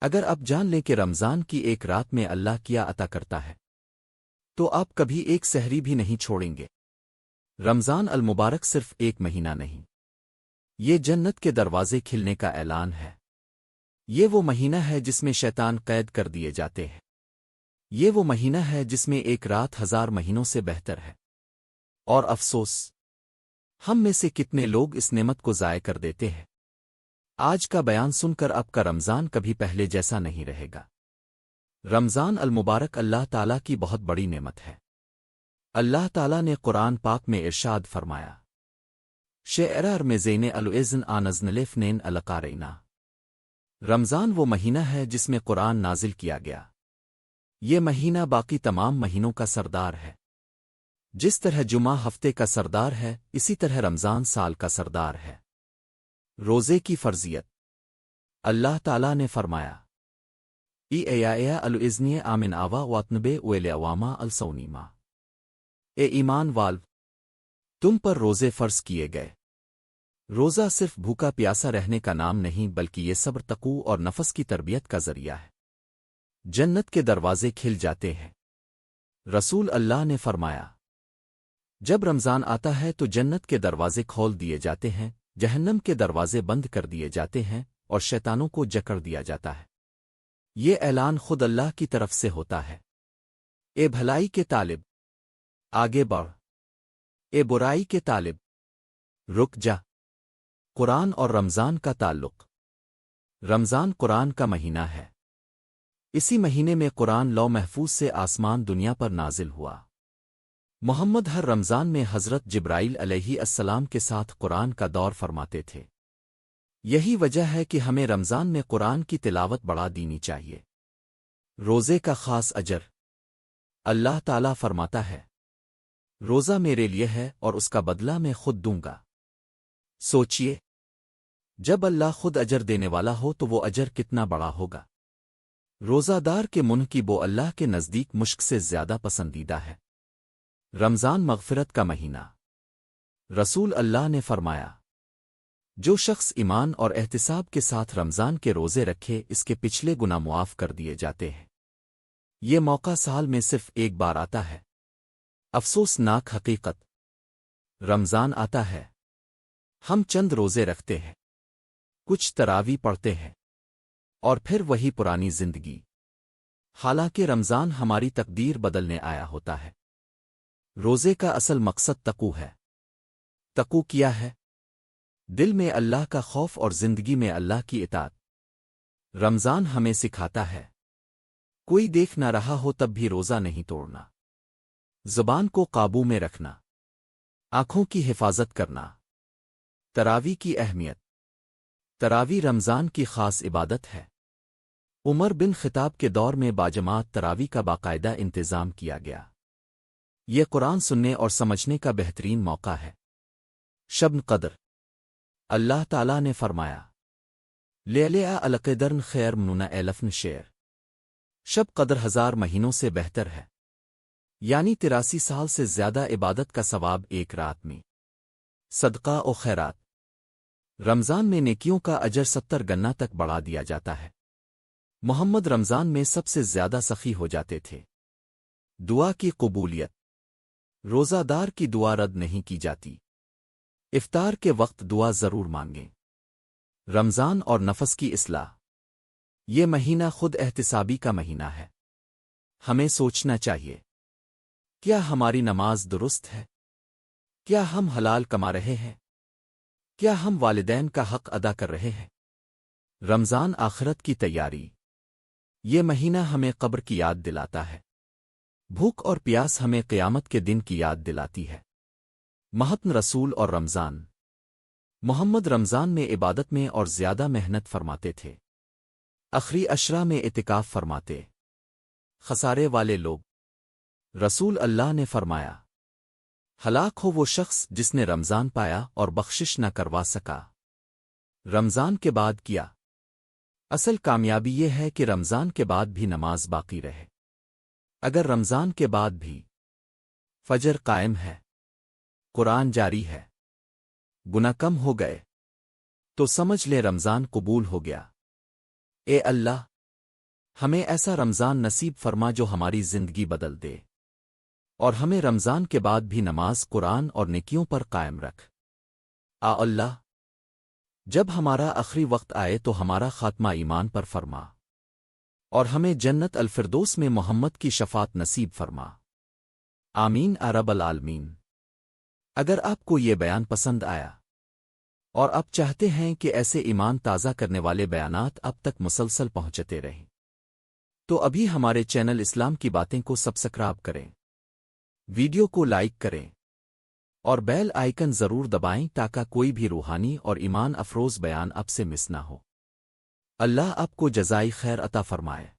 اگر آپ جان لیں کہ رمضان کی ایک رات میں اللہ کیا عطا کرتا ہے تو آپ کبھی ایک سحری بھی نہیں چھوڑیں گے۔ رمضان المبارک صرف ایک مہینہ نہیں، یہ جنت کے دروازے کھلنے کا اعلان ہے۔ یہ وہ مہینہ ہے جس میں شیطان قید کر دیے جاتے ہیں۔ یہ وہ مہینہ ہے جس میں ایک رات 1000 مہینوں سے بہتر ہے۔ اور افسوس، ہم میں سے کتنے لوگ اس نعمت کو ضائع کر دیتے ہیں۔ آج کا بیان سن کر آپ کا رمضان کبھی پہلے جیسا نہیں رہے گا۔ رمضان المبارک اللہ تعالیٰ کی بہت بڑی نعمت ہے۔ اللہ تعالیٰ نے قرآن پاک میں ارشاد فرمایا، شعر میں زین الوزن آنزنلفنین القارینا۔ رمضان وہ مہینہ ہے جس میں قرآن نازل کیا گیا۔ یہ مہینہ باقی تمام مہینوں کا سردار ہے۔ جس طرح جمعہ ہفتے کا سردار ہے، اسی طرح رمضان سال کا سردار ہے۔ روزے کی فرضیت۔ اللہ تعالیٰ نے فرمایا، ایا الوزنی آمن آوا واتنبے اویل عواما السونیما۔ اے ایمان والو، تم پر روزے فرض کیے گئے۔ روزہ صرف بھوکا پیاسا رہنے کا نام نہیں بلکہ یہ صبر، تقوی اور نفس کی تربیت کا ذریعہ ہے۔ جنت کے دروازے کھل جاتے ہیں۔ رسول اللہ نے فرمایا، جب رمضان آتا ہے تو جنت کے دروازے کھول دیے جاتے ہیں، جہنم کے دروازے بند کر دیے جاتے ہیں اور شیطانوں کو جکڑ دیا جاتا ہے۔ یہ اعلان خود اللہ کی طرف سے ہوتا ہے، اے بھلائی کے طالب، آگے بڑھ، اے برائی کے طالب، رک جا۔ قرآن اور رمضان کا تعلق۔ رمضان قرآن کا مہینہ ہے۔ اسی مہینے میں قرآن لوح محفوظ سے آسمان دنیا پر نازل ہوا۔ محمد ہر رمضان میں حضرت جبرائیل علیہ السلام کے ساتھ قرآن کا دور فرماتے تھے۔ یہی وجہ ہے کہ ہمیں رمضان میں قرآن کی تلاوت بڑھا دینی چاہیے۔ روزے کا خاص اجر۔ اللہ تعالیٰ فرماتا ہے، روزہ میرے لیے ہے اور اس کا بدلہ میں خود دوں گا۔ سوچئے، جب اللہ خود اجر دینے والا ہو تو وہ اجر کتنا بڑا ہوگا۔ روزہ دار کے منہ کی بو اللہ کے نزدیک مشک سے زیادہ پسندیدہ ہے۔ رمضان مغفرت کا مہینہ۔ رسول اللہ نے فرمایا، جو شخص ایمان اور احتساب کے ساتھ رمضان کے روزے رکھے اس کے پچھلے گناہ معاف کر دیے جاتے ہیں۔ یہ موقع سال میں صرف ایک بار آتا ہے۔ افسوسناک حقیقت، رمضان آتا ہے، ہم چند روزے رکھتے ہیں، کچھ تراویح پڑھتے ہیں، اور پھر وہی پرانی زندگی۔ حالانکہ رمضان ہماری تقدیر بدلنے آیا ہوتا ہے۔ روزے کا اصل مقصد تقوی ہے۔ تقوی کیا ہے؟ دل میں اللہ کا خوف اور زندگی میں اللہ کی اطاعت۔ رمضان ہمیں سکھاتا ہے، کوئی دیکھ نہ رہا ہو تب بھی روزہ نہیں توڑنا، زبان کو قابو میں رکھنا، آنکھوں کی حفاظت کرنا۔ تراویح کی اہمیت۔ تراویح رمضان کی خاص عبادت ہے۔ عمر بن خطاب کے دور میں باجماعت تراویح کا باقاعدہ انتظام کیا گیا۔ یہ قرآن سننے اور سمجھنے کا بہترین موقع ہے۔ شب قدر۔ اللہ تعالیٰ نے فرمایا، لیلہ القدرن خیر من الف شعر۔ شب قدر 1000 مہینوں سے بہتر ہے، یعنی 83 سال سے زیادہ عبادت کا ثواب ایک رات میں۔ صدقہ و خیرات۔ رمضان میں نیکیوں کا اجر 70 گنا تک بڑھا دیا جاتا ہے۔ محمد رمضان میں سب سے زیادہ سخی ہو جاتے تھے۔ دعا کی قبولیت۔ روزہ دار کی دعا رد نہیں کی جاتی۔ افطار کے وقت دعا ضرور مانگیں۔ رمضان اور نفس کی اصلاح۔ یہ مہینہ خود احتسابی کا مہینہ ہے۔ ہمیں سوچنا چاہیے، کیا ہماری نماز درست ہے؟ کیا ہم حلال کما رہے ہیں؟ کیا ہم والدین کا حق ادا کر رہے ہیں؟ رمضان آخرت کی تیاری۔ یہ مہینہ ہمیں قبر کی یاد دلاتا ہے۔ بھوک اور پیاس ہمیں قیامت کے دن کی یاد دلاتی ہے۔ مہتن رسول اور رمضان۔ محمد رمضان میں عبادت میں اور زیادہ محنت فرماتے تھے۔ آخری عشرہ میں اعتکاف فرماتے۔ خسارے والے لوگ۔ رسول اللہ نے فرمایا، ہلاک ہو وہ شخص جس نے رمضان پایا اور بخشش نہ کروا سکا۔ رمضان کے بعد کیا؟ اصل کامیابی یہ ہے کہ رمضان کے بعد بھی نماز باقی رہے۔ اگر رمضان کے بعد بھی فجر قائم ہے، قرآن جاری ہے، گناہ کم ہو گئے، تو سمجھ لے رمضان قبول ہو گیا۔ اے اللہ، ہمیں ایسا رمضان نصیب فرما جو ہماری زندگی بدل دے، اور ہمیں رمضان کے بعد بھی نماز، قرآن اور نیکیوں پر قائم رکھ۔ اللہ، جب ہمارا آخری وقت آئے تو ہمارا خاتمہ ایمان پر فرما، اور ہمیں جنت الفردوس میں محمد کی شفاعت نصیب فرما۔ آمین رب العالمین۔ اگر آپ کو یہ بیان پسند آیا اور آپ چاہتے ہیں کہ ایسے ایمان تازہ کرنے والے بیانات اب تک مسلسل پہنچتے رہیں، تو ابھی ہمارے چینل اسلام کی باتیں کو سبسکرائب کریں، ویڈیو کو لائک کریں اور بیل آئیکن ضرور دبائیں تاکہ کوئی بھی روحانی اور ایمان افروز بیان اب سے مس نہ ہو۔ اللہ آپ کو جزائے خیر عطا فرمائے۔